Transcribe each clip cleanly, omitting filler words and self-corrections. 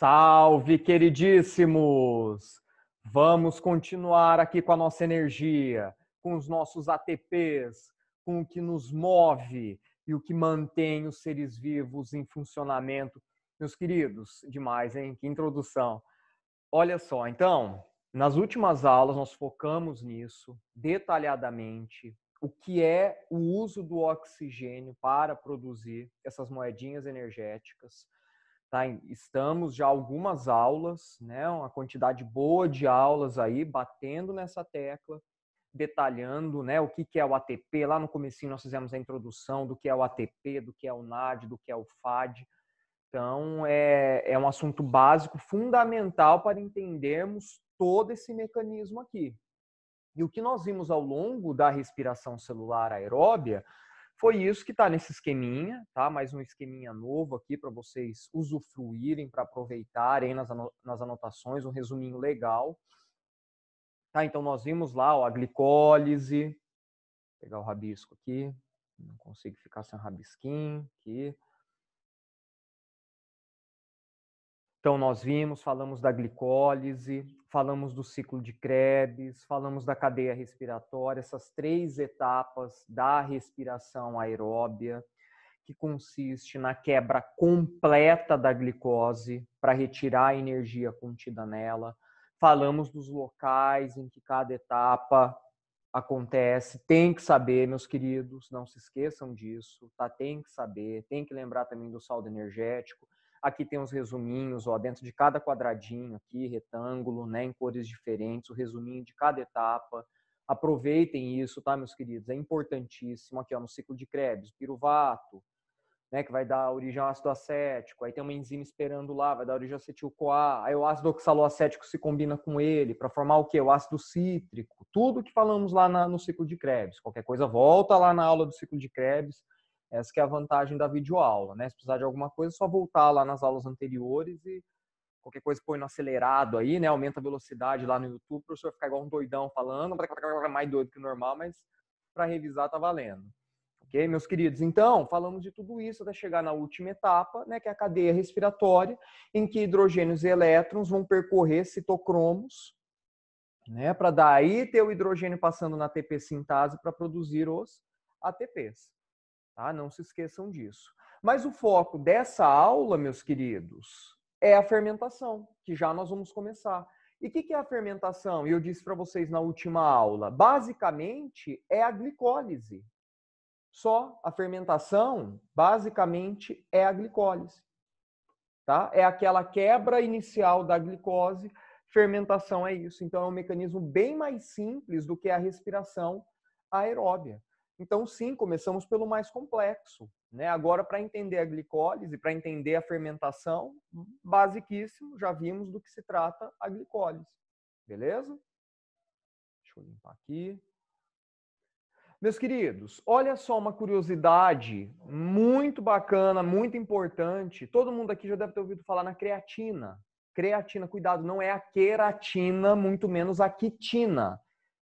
Salve, queridíssimos! Vamos continuar aqui com a nossa energia, com os nossos ATPs, com o que nos move e o que mantém os seres vivos em funcionamento. Meus queridos, demais, hein? Que introdução. Olha só, então, nas últimas aulas nós focamos nisso detalhadamente, o que é o uso do oxigênio para produzir essas moedinhas energéticas. Tá? Estamos já algumas aulas, né? Uma quantidade boa de aulas aí, batendo nessa tecla, detalhando, né, o que é o ATP. Lá no comecinho nós fizemos a introdução do que é o ATP, do que é o NAD, do que é o FAD. Então, é um assunto básico, fundamental para entendermos todo esse mecanismo aqui. E o que nós vimos ao longo da respiração celular aeróbia foi isso que está nesse esqueminha, tá? Mais um esqueminha novo aqui para vocês usufruírem, para aproveitarem nas anotações, um resuminho legal. Tá? Então, nós vimos lá ó, a glicólise. Vou pegar o rabisco aqui. Não consigo ficar sem o rabisquinho aqui. Então, nós vimos, falamos da glicólise, falamos do ciclo de Krebs, falamos da cadeia respiratória, essas 3 etapas da respiração aeróbia, que consiste na quebra completa da glicose para retirar a energia contida nela. Falamos dos locais em que cada etapa acontece. Tem que saber, meus queridos, não se esqueçam disso, tá? Tem que saber, tem que lembrar também do saldo energético. Aqui tem os resuminhos, ó, dentro de cada quadradinho aqui, retângulo, né, em cores diferentes, o resuminho de cada etapa. Aproveitem isso, tá, meus queridos? É importantíssimo. Aqui, ó, no ciclo de Krebs, piruvato, né, que vai dar origem ao ácido acético. Aí tem uma enzima esperando lá, vai dar origem ao acetil-CoA. Aí o ácido oxaloacético se combina com ele para formar o quê? O ácido cítrico. Tudo que falamos lá no ciclo de Krebs. Qualquer coisa, volta lá na aula do ciclo de Krebs. Essa que é a vantagem da videoaula, né? Se precisar de alguma coisa, é só voltar lá nas aulas anteriores e qualquer coisa põe no acelerado aí, né? Aumenta a velocidade lá no YouTube, para o professor ficar igual um doidão falando, mais doido que o normal, mas para revisar tá valendo. Ok, meus queridos? Então, falamos de tudo isso até chegar na última etapa, né, que é a cadeia respiratória, em que hidrogênios e elétrons vão percorrer citocromos, né, para daí ter o hidrogênio passando na ATP sintase para produzir os ATPs. Tá? Não se esqueçam disso. Mas o foco dessa aula, meus queridos, é a fermentação, que já nós vamos começar. E o que é a fermentação? E eu disse para vocês na última aula, basicamente é a glicólise. Só a fermentação, basicamente, é a glicólise. Tá? É aquela quebra inicial da glicose, fermentação é isso. Então, é um mecanismo bem mais simples do que a respiração aeróbia. Então, sim, começamos pelo mais complexo. Né? Agora, para entender a glicólise, para entender a fermentação, basiquíssimo, já vimos do que se trata a glicólise. Beleza? Deixa eu limpar aqui. Meus queridos, olha só uma curiosidade muito bacana, muito importante. Todo mundo aqui já deve ter ouvido falar na creatina. Creatina, cuidado, não é a queratina, muito menos a quitina.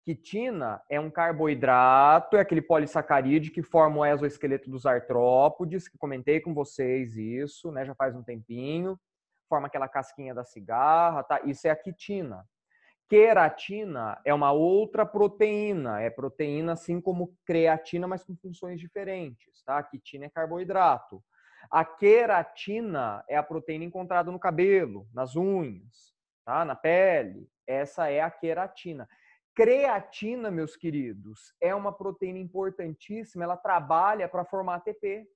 Quitina é um carboidrato, é aquele polissacarídeo que forma o exoesqueleto dos artrópodes, que comentei com vocês isso, né, já faz um tempinho. Forma aquela casquinha da cigarra, tá? Isso é a quitina. Queratina é uma outra proteína, é proteína assim como creatina, mas com funções diferentes, tá? A quitina é carboidrato. A queratina é a proteína encontrada no cabelo, nas unhas, tá? Na pele. Essa é a queratina. Creatina, meus queridos, é uma proteína importantíssima, ela trabalha para formar ATP.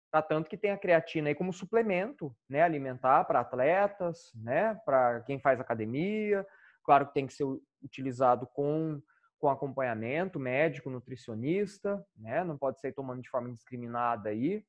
Tá? Tanto que tem a creatina aí como suplemento, né, alimentar para atletas, né, para quem faz academia. Claro que tem que ser utilizado com acompanhamento médico, nutricionista, né, não pode ser tomando de forma indiscriminada aí.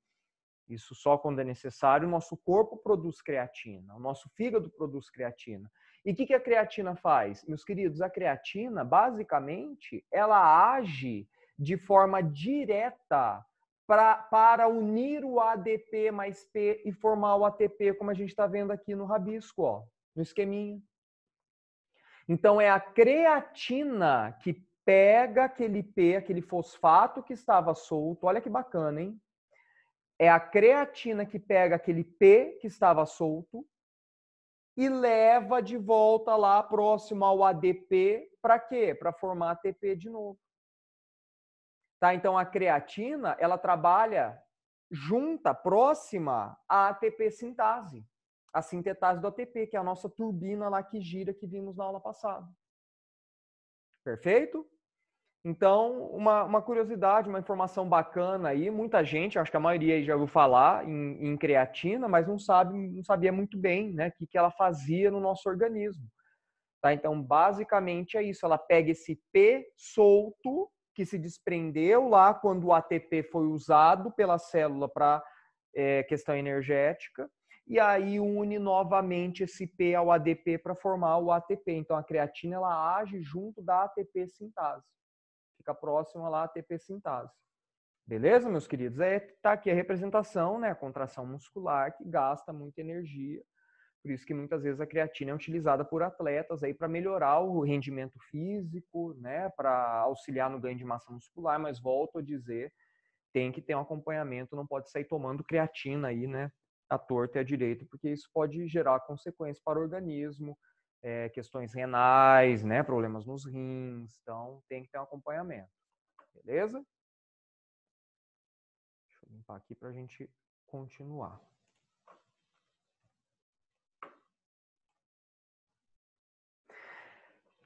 Isso só quando é necessário. O nosso corpo produz creatina, o nosso fígado produz creatina. E o que a creatina faz? Meus queridos, a creatina, basicamente, ela age de forma direta para unir o ADP mais P e formar o ATP, como a gente está vendo aqui no rabisco, ó, no esqueminha. Então, é a creatina que pega aquele P, aquele fosfato que estava solto. Olha que bacana, hein? É a creatina que pega aquele P que estava solto e leva de volta lá próximo ao ADP, para quê? Para formar ATP de novo. Tá? Então, a creatina, ela trabalha junta, próxima à ATP sintase, a sintetase do ATP, que é a nossa turbina lá que gira, que vimos na aula passada. Perfeito? Então, uma curiosidade, uma informação bacana aí, muita gente, acho que a maioria aí já ouviu falar em creatina, mas não sabia muito bem, né, o que ela fazia no nosso organismo. Tá? Então, basicamente é isso, ela pega esse P solto, que se desprendeu lá quando o ATP foi usado pela célula para questão energética, e aí une novamente esse P ao ADP para formar o ATP. Então, a creatina ela age junto da ATP sintase. Fica próxima lá à ATP sintase. Beleza, meus queridos? Tá aqui a representação, né? A contração muscular que gasta muita energia. Por isso que muitas vezes a creatina é utilizada por atletas aí para melhorar o rendimento físico, né? Para auxiliar no ganho de massa muscular, mas volto a dizer, tem que ter um acompanhamento, não pode sair tomando creatina aí, né? À torta e à direita, porque isso pode gerar consequências para o organismo, questões renais, né? Problemas nos rins, então tem que ter um acompanhamento. Beleza? Deixa eu limpar aqui para a gente continuar.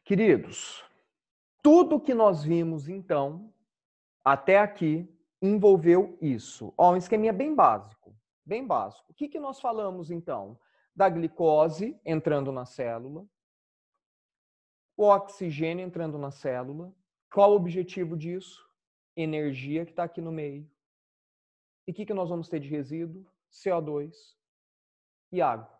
Queridos, tudo que nós vimos, então, até aqui, envolveu isso. Ó, um esqueminha bem básico, bem básico. O que nós falamos, então? Da glicose entrando na célula, o oxigênio entrando na célula. Qual o objetivo disso? Energia que está aqui no meio. E o que nós vamos ter de resíduo? CO2 e água.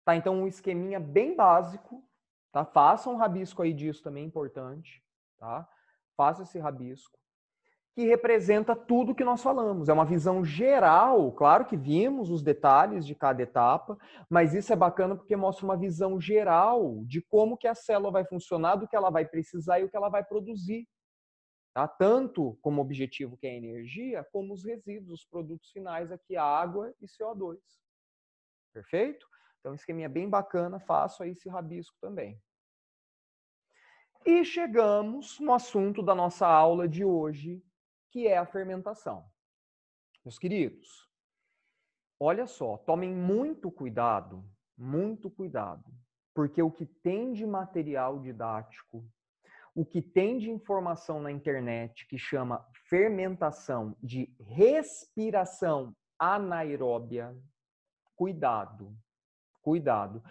Tá? Então, um esqueminha bem básico. Tá? Faça um rabisco aí disso também, importante. Tá? Faça esse rabisco, que representa tudo que nós falamos. É uma visão geral, claro que vimos os detalhes de cada etapa, mas isso é bacana porque mostra uma visão geral de como que a célula vai funcionar, do que ela vai precisar e o que ela vai produzir. Tá? Tanto como objetivo que é a energia, como os resíduos, os produtos finais aqui, água e CO2. Perfeito? Então, esqueminha bem bacana, faço aí esse rabisco também. E chegamos no assunto da nossa aula de hoje, que é a fermentação. Meus queridos, olha só, tomem muito cuidado, porque o que tem de material didático, o que tem de informação na internet que chama fermentação de respiração anaeróbia, cuidado, cuidado.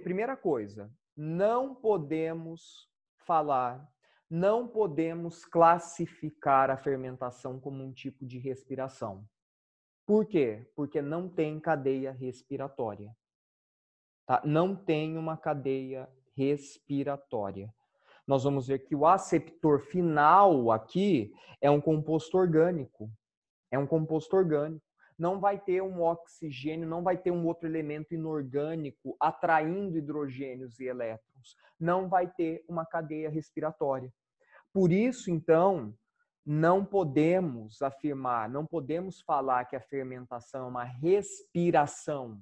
Primeira coisa, não podemos falar, não podemos classificar a fermentação como um tipo de respiração. Por quê? Porque não tem cadeia respiratória. Tá? Não tem uma cadeia respiratória. Nós vamos ver que o aceptor final aqui é um composto orgânico. É um composto orgânico. Não vai ter um oxigênio, não vai ter um outro elemento inorgânico atraindo hidrogênios e elétrons. Não vai ter uma cadeia respiratória. Por isso, então, não podemos afirmar, não podemos falar que a fermentação é uma respiração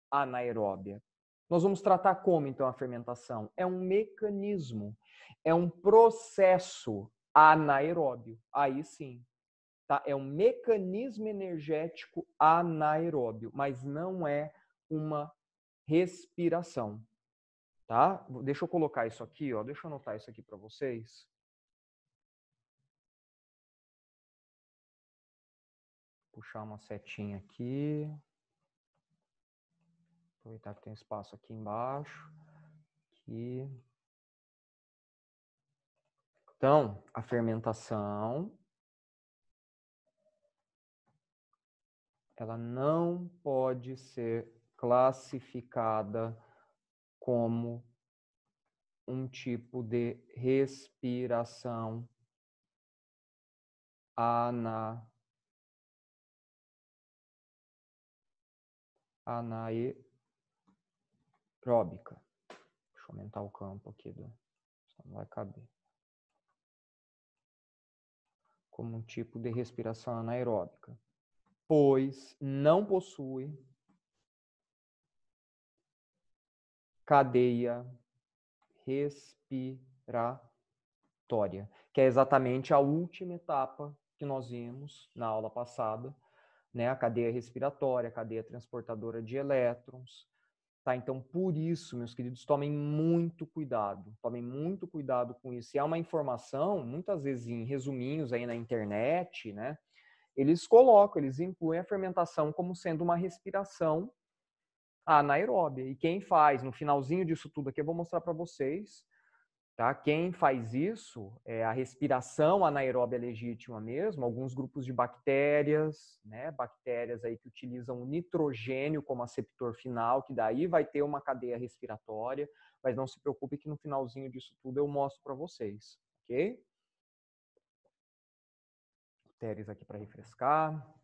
anaeróbia. Nós vamos tratar como, então, a fermentação? É um mecanismo, é um processo anaeróbio. Aí sim. Tá? É um mecanismo energético anaeróbio, mas não é uma respiração. Tá? Deixa eu colocar isso aqui, ó. Deixa eu anotar isso aqui para vocês. Puxar uma setinha aqui. Aproveitar que tem espaço aqui embaixo. Aqui. Então, a fermentação, ela não pode ser classificada como um tipo de respiração anaeróbica. Deixa eu aumentar o campo aqui, não vai caber. Como um tipo de respiração anaeróbica, pois não possui cadeia respiratória, que é exatamente a última etapa que nós vimos na aula passada, né? A cadeia respiratória, a cadeia transportadora de elétrons. Tá? Então, por isso, meus queridos, tomem muito cuidado com isso. E é uma informação, muitas vezes em resuminhos aí na internet, né? Eles incluem a fermentação como sendo uma respiração anaeróbia. E quem faz, no finalzinho disso tudo aqui, eu vou mostrar para vocês, tá? Quem faz isso, a respiração anaeróbia legítima mesmo, alguns grupos de bactérias, né? Bactérias aí que utilizam o nitrogênio como aceptor final, que daí vai ter uma cadeia respiratória, mas não se preocupe que no finalzinho disso tudo eu mostro para vocês, ok? Bactérias aqui para refrescar.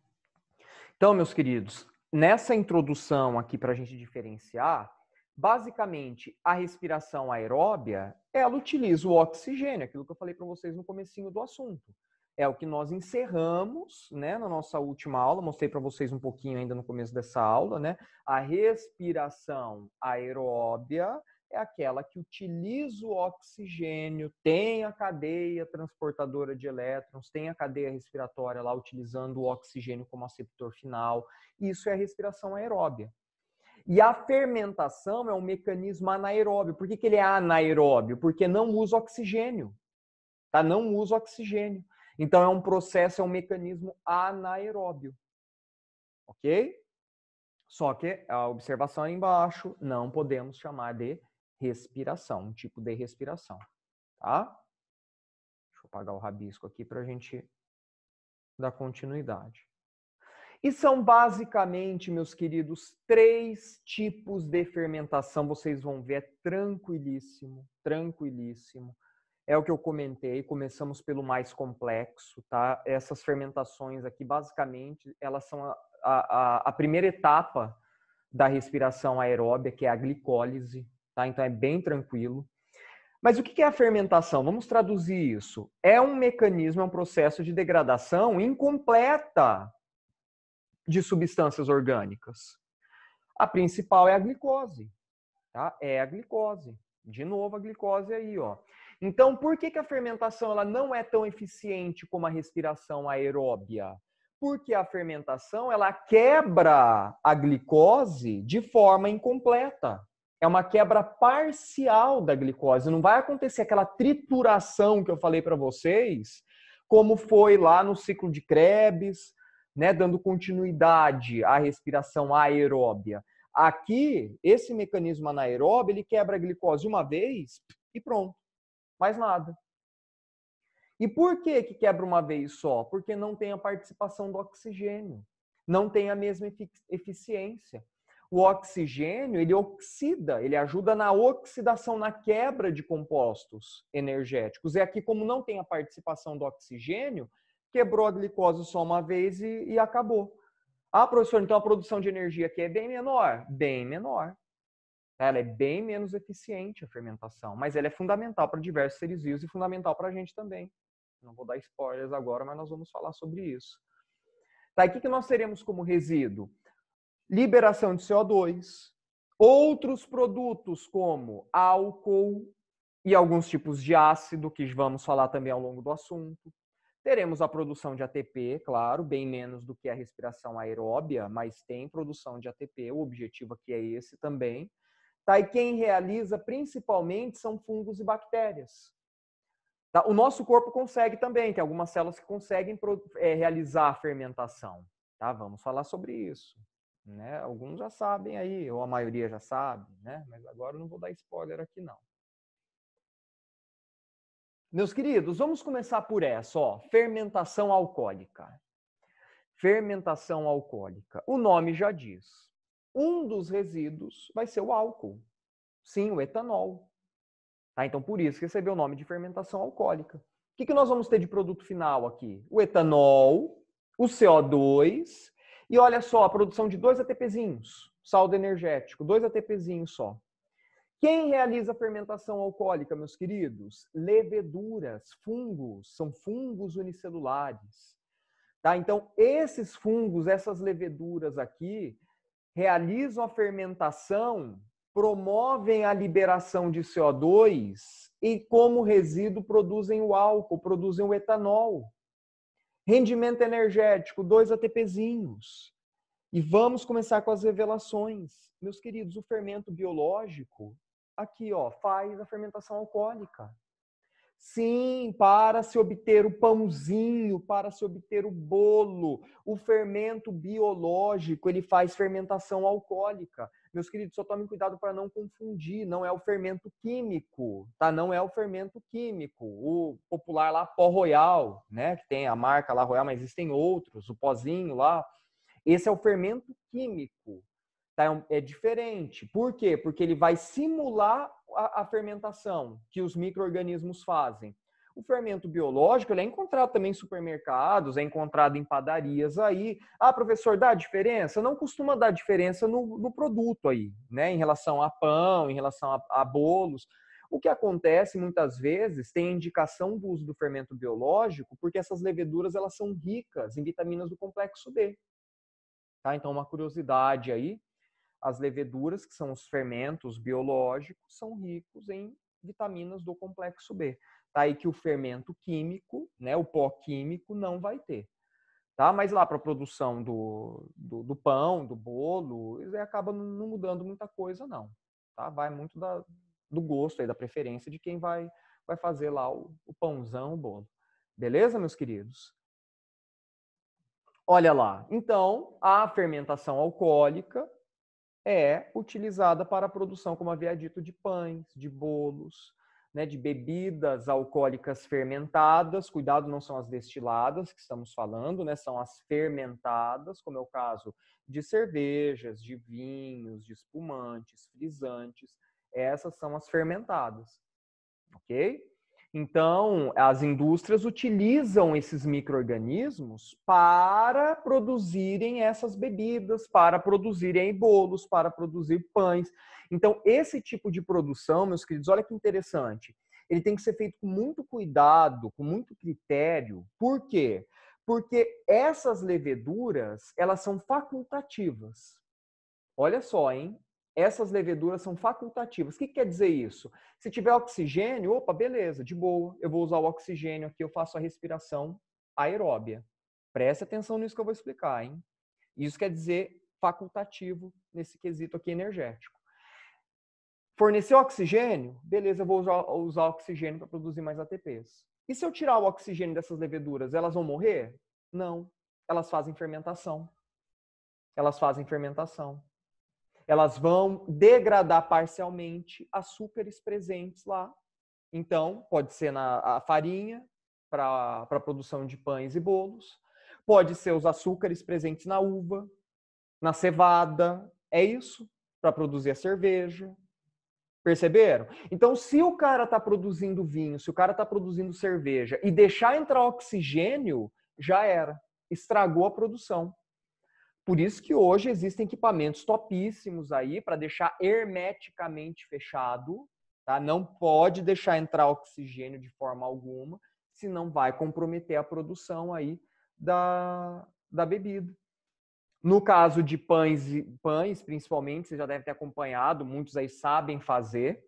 Então, meus queridos, nessa introdução aqui para a gente diferenciar, basicamente, a respiração aeróbia, ela utiliza o oxigênio, aquilo que eu falei para vocês no comecinho do assunto. É o que nós encerramos, né, na nossa última aula, mostrei para vocês um pouquinho ainda no começo dessa aula, né? A respiração aeróbia é aquela que utiliza o oxigênio, tem a cadeia transportadora de elétrons, tem a cadeia respiratória lá utilizando o oxigênio como aceptor final. Isso é a respiração aeróbia. E a fermentação é um mecanismo anaeróbio. Por que ele é anaeróbio? Porque não usa oxigênio. Tá? Não usa oxigênio. Então, é um processo, é um mecanismo anaeróbio. Ok? Só que a observação aí embaixo, não podemos chamar de respiração, um tipo de respiração. Tá? Deixa eu apagar o rabisco aqui para a gente dar continuidade. E são basicamente, meus queridos, 3 tipos de fermentação. Vocês vão ver, é tranquilíssimo, tranquilíssimo. É o que eu comentei, começamos pelo mais complexo, tá? Essas fermentações aqui, basicamente, elas são a primeira etapa da respiração aeróbia, que é a glicólise, tá? Então é bem tranquilo. Mas o que é a fermentação? Vamos traduzir isso. É um mecanismo, é um processo de degradação incompleta de substâncias orgânicas. A principal é a glicose, tá? É a glicose. De novo a glicose aí, ó. Então, por que a fermentação ela não é tão eficiente como a respiração aeróbia? Porque a fermentação ela quebra a glicose de forma incompleta. É uma quebra parcial da glicose. Não vai acontecer aquela trituração que eu falei para vocês, como foi lá no ciclo de Krebs, né, dando continuidade à respiração aeróbia. Aqui, esse mecanismo anaeróbio, ele quebra a glicose uma vez e pronto. Mais nada. E por que quebra uma vez só? Porque não tem a participação do oxigênio. Não tem a mesma eficiência. O oxigênio, ele oxida, ele ajuda na oxidação, na quebra de compostos energéticos. E aqui, como não tem a participação do oxigênio, quebrou a glicose só uma vez e acabou. Ah, professor, então a produção de energia aqui é bem menor? Bem menor. Ela é bem menos eficiente, a fermentação, mas ela é fundamental para diversos seres vivos e fundamental para a gente também. Não vou dar spoilers agora, mas nós vamos falar sobre isso. Tá, e o que nós teremos como resíduo? Liberação de CO2, outros produtos como álcool e alguns tipos de ácido, que vamos falar também ao longo do assunto. Teremos a produção de ATP, claro, bem menos do que a respiração aeróbia, mas tem produção de ATP, o objetivo aqui é esse também. Tá? E quem realiza principalmente são fungos e bactérias. Tá? O nosso corpo consegue também, tem algumas células que conseguem realizar a fermentação. Tá? Vamos falar sobre isso. Né? Alguns já sabem aí, ou a maioria já sabe, né? Mas agora eu não vou dar spoiler aqui não. Meus queridos, vamos começar por essa, ó, fermentação alcoólica. Fermentação alcoólica. O nome já diz. Um dos resíduos vai ser o álcool. Sim, o etanol. Tá? Então, por isso recebeu o nome de fermentação alcoólica. O que nós vamos ter de produto final aqui? O etanol, o CO2 e olha só, a produção de 2 ATPzinhos, saldo energético, 2 ATPzinhos só. Quem realiza a fermentação alcoólica, meus queridos? Leveduras, fungos, são fungos unicelulares. Tá? Então, esses fungos, essas leveduras aqui, realizam a fermentação promovem a liberação de CO2 e, como resíduo, produzem o álcool, produzem o etanol. Rendimento energético, 2 ATPzinhos. E vamos começar com as revelações. Meus queridos, o fermento biológico, aqui, ó, faz a fermentação alcoólica. Sim, para se obter o pãozinho, para se obter o bolo, o fermento biológico, ele faz fermentação alcoólica. Meus queridos, só tomem cuidado para não confundir, não é o fermento químico, tá? Não é o fermento químico. O popular lá, pó Royal, né? Que tem a marca lá Royal, mas existem outros, o pozinho lá. Esse é o fermento químico. Tá? É diferente. Por quê? Porque ele vai simular a fermentação que os micro-organismos fazem. O fermento biológico ele é encontrado também em supermercados, é encontrado em padarias aí. Ah, professor, dá diferença? Não costuma dar diferença no produto aí, né? Em relação a pão, em relação a bolos. O que acontece muitas vezes tem indicação do uso do fermento biológico porque essas leveduras elas são ricas em vitaminas do complexo B. Tá? Então, uma curiosidade aí, as leveduras, que são os fermentos biológicos, são ricos em vitaminas do complexo B. Tá? E que o fermento químico, né, o pó químico, não vai ter. Tá? Mas lá para a produção do pão, do bolo, isso acaba não mudando muita coisa, não. Tá? Vai muito do gosto, aí, da preferência de quem vai fazer lá o pãozão, o bolo. Beleza, meus queridos? Olha lá. Então, a fermentação alcoólica é utilizada para a produção, como havia dito, de pães, de bolos, né, de bebidas alcoólicas fermentadas. Cuidado, não são as destiladas que estamos falando, né, são as fermentadas, como é o caso de cervejas, de vinhos, de espumantes, frisantes. Essas são as fermentadas, ok? Então, as indústrias utilizam esses micro-organismos para produzirem essas bebidas, para produzirem bolos, para produzir pães. Então, esse tipo de produção, meus queridos, olha que interessante. Ele tem que ser feito com muito cuidado, com muito critério. Por quê? Porque essas leveduras, elas são facultativas. Olha só, hein? Essas leveduras são facultativas. O que quer dizer isso? Se tiver oxigênio, opa, beleza, de boa. Eu vou usar o oxigênio aqui, eu faço a respiração aeróbia. Preste atenção nisso que eu vou explicar, hein? Isso quer dizer facultativo nesse quesito aqui energético. Fornecer oxigênio, beleza, eu vou usar oxigênio para produzir mais ATPs. E se eu tirar o oxigênio dessas leveduras, elas vão morrer? Não. Elas fazem fermentação. Elas fazem fermentação. Elas vão degradar parcialmente açúcares presentes lá. Então, pode ser a farinha para a produção de pães e bolos, pode ser os açúcares presentes na uva, na cevada, é isso, para produzir a cerveja. Perceberam? Então, se o cara está produzindo vinho, se o cara está produzindo cerveja e deixar entrar oxigênio, já era, estragou a produção. Por isso que hoje existem equipamentos topíssimos aí para deixar hermeticamente fechado, tá? Não pode deixar entrar oxigênio de forma alguma, senão vai comprometer a produção aí da bebida. No caso de pães, principalmente, você já deve ter acompanhado, muitos aí sabem fazer,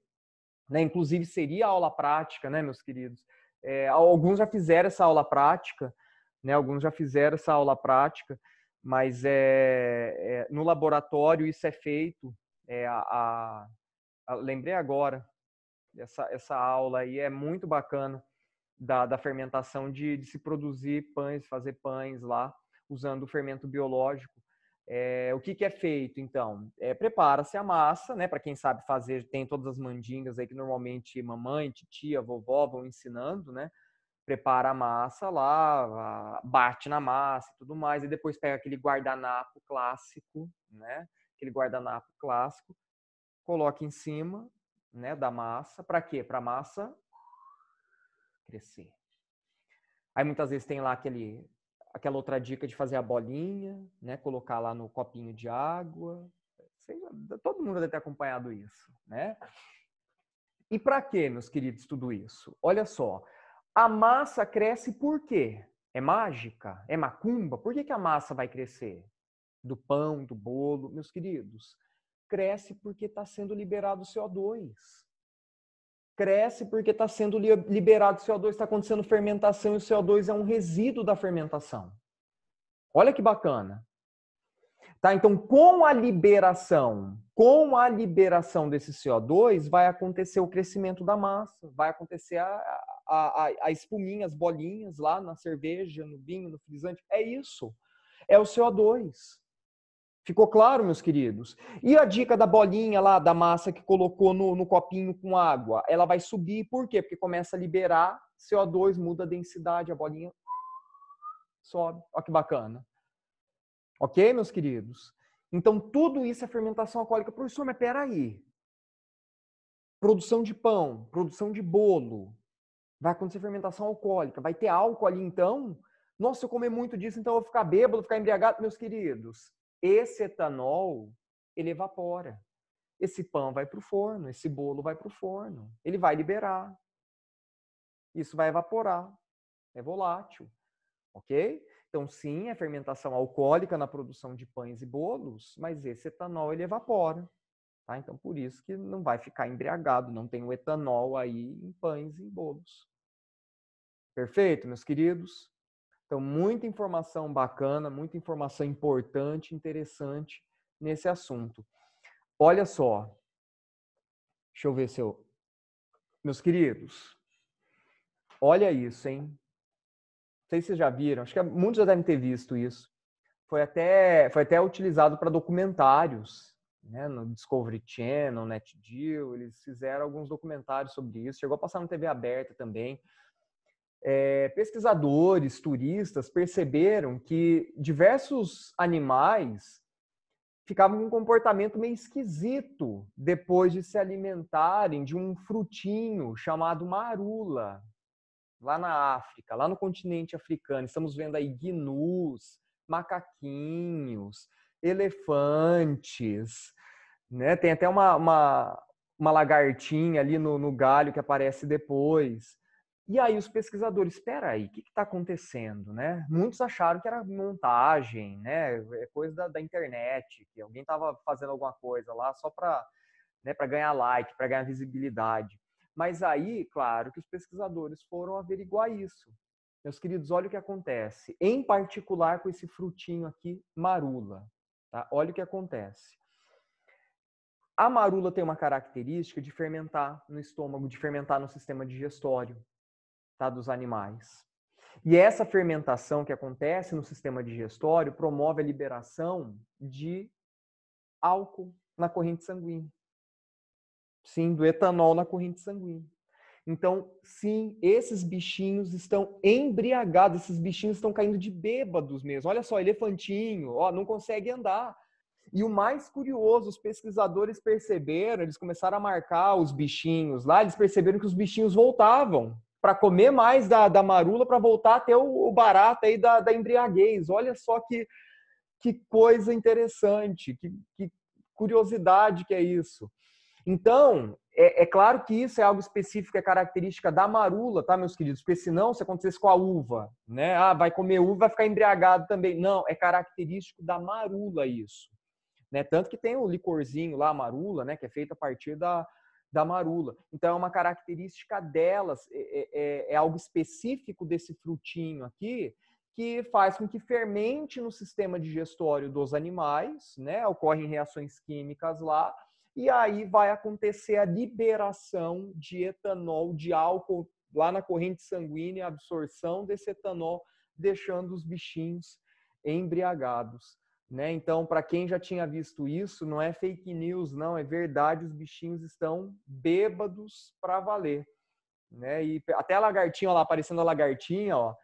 né? Inclusive seria aula prática, né, meus queridos? Alguns já fizeram essa aula prática, né? Alguns já fizeram essa aula prática, mas no laboratório isso é feito. Lembrei agora, essa aula aí é muito bacana da fermentação de se produzir pães, fazer pães lá, usando o fermento biológico. O que é feito, então? Prepara-se a massa, né? Para quem sabe fazer, tem todas as mandingas aí que normalmente mamãe, titia, vovó vão ensinando, né? Prepara a massa lá, bate na massa e tudo mais, e depois pega aquele guardanapo clássico, né? Aquele guardanapo clássico, coloca em cima, né, da massa. Para quê? Para a massa crescer. Aí muitas vezes tem lá aquela outra dica de fazer a bolinha, né? Colocar lá no copinho de água. Todo mundo deve ter acompanhado isso, né? E para quê, meus queridos, tudo isso? Olha só, a massa cresce por quê? É mágica? É macumba? Por que a massa vai crescer? Do pão, do bolo, meus queridos? Cresce porque está sendo liberado o CO2. Cresce porque está sendo liberado o CO2, está acontecendo fermentação e o CO2 é um resíduo da fermentação. Olha que bacana. Tá? Então, com a liberação desse CO2, vai acontecer o crescimento da massa, vai acontecer a espuminha, as bolinhas lá na cerveja, no vinho, no frisante. É isso. É o CO2. Ficou claro, meus queridos? E a dica da bolinha lá, da massa que colocou no copinho com água? Ela vai subir, por quê? Porque começa a liberar CO2, muda a densidade, a bolinha sobe. Olha que bacana. Ok, meus queridos? Então, tudo isso é fermentação alcoólica. Professor, mas peraí. Produção de pão, produção de bolo. Vai acontecer fermentação alcoólica. Vai ter álcool ali, então? Nossa, se eu comer muito disso, então eu vou ficar bêbado, vou ficar embriagado. Meus queridos, esse etanol, ele evapora. Esse pão vai para o forno, esse bolo vai para o forno. Ele vai liberar. Isso vai evaporar. É volátil. Ok? Então, sim, é fermentação alcoólica na produção de pães e bolos, mas esse etanol, ele evapora. Tá? Então, por isso que não vai ficar embriagado, não tem o etanol aí em pães e em bolos. Perfeito, meus queridos? Então, muita informação bacana, muita informação importante, interessante nesse assunto. Olha só. Deixa eu ver se eu... Meus queridos, olha isso, hein? Não sei se vocês já viram, acho que muitos já devem ter visto isso. Foi até utilizado para documentários, né? No Discovery Channel, NetGeo, eles fizeram alguns documentários sobre isso. Chegou a passar na TV aberta também. Pesquisadores, turistas perceberam que diversos animais ficavam com um comportamento meio esquisito depois de se alimentarem de um frutinho chamado marula, lá na África, lá no continente africano. Estamos vendo aí gnus, macaquinhos, elefantes, né? Tem até uma lagartinha ali no galho que aparece depois. E aí os pesquisadores, espera aí, o que está acontecendo, né? Muitos acharam que era montagem, né? É coisa da internet, que alguém estava fazendo alguma coisa lá só para, né, para ganhar like, para ganhar visibilidade. Mas aí, claro, que os pesquisadores foram averiguar isso. Meus queridos, olha o que acontece. Em particular com esse frutinho aqui, marula. Tá? Olha o que acontece. A marula tem uma característica de fermentar no estômago, de fermentar no sistema digestório, tá, dos animais. E essa fermentação que acontece no sistema digestório promove a liberação de álcool na corrente sanguínea. Sim, do etanol na corrente sanguínea. Então, sim, esses bichinhos estão embriagados, esses bichinhos estão caindo de bêbados mesmo. Olha só, elefantinho, ó, não consegue andar. E o mais curioso, os pesquisadores perceberam, eles começaram a marcar os bichinhos lá, eles perceberam que os bichinhos voltavam para comer mais da marula, para voltar a ter o barato aí da embriaguez. Olha só que coisa interessante, que curiosidade que é isso. Então, é claro que isso é algo específico, é característica da marula, tá, meus queridos? Porque senão, se acontecesse com a uva, né? Ah, vai comer uva, vai ficar embriagado também. Não, é característico da marula isso. Né? Tanto que tem o licorzinho lá, a marula, né? Que é feito a partir da marula. Então, é uma característica delas, é algo específico desse frutinho aqui, que faz com que fermente no sistema digestório dos animais, né? Ocorrem reações químicas lá, e aí vai acontecer a liberação de etanol, de álcool lá na corrente sanguínea, a absorção desse etanol, deixando os bichinhos embriagados. Né? Então, para quem já tinha visto isso, não é fake news, não, é verdade, os bichinhos estão bêbados para valer. Né? E até a lagartinha lá, aparecendo a lagartinha, ó,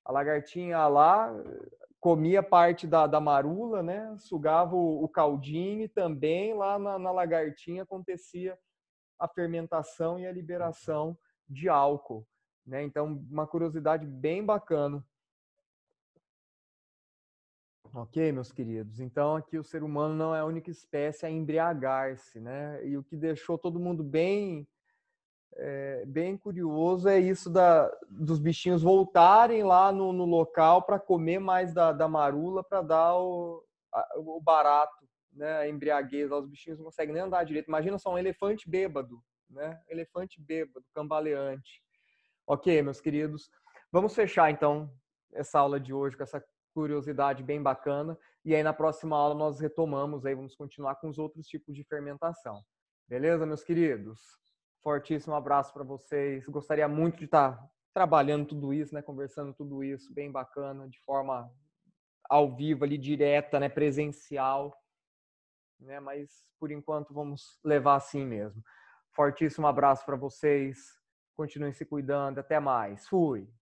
a lagartinha lá comia parte da marula, né? Sugava o caldinho e também lá na lagartinha acontecia a fermentação e a liberação de álcool. Né? Então, uma curiosidade bem bacana. Ok, meus queridos? Então, aqui o ser humano não é a única espécie a embriagar-se, né? E o que deixou todo mundo bem curioso é isso dos bichinhos voltarem lá no local para comer mais da marula para dar o barato, né, a embriaguez, os bichinhos não conseguem nem andar direito. Imagina só um elefante bêbado, né? Elefante bêbado, cambaleante. Ok, meus queridos. Vamos fechar, então, essa aula de hoje com essa curiosidade bem bacana. E aí, na próxima aula, nós retomamos, aí vamos continuar com os outros tipos de fermentação. Beleza, meus queridos? Fortíssimo abraço para vocês. Gostaria muito de estar trabalhando tudo isso, né? Conversando tudo isso, bem bacana, de forma ao vivo, ali, direta, né? Presencial. Né? Mas, por enquanto, vamos levar assim mesmo. Fortíssimo abraço para vocês. Continuem se cuidando. Até mais. Fui.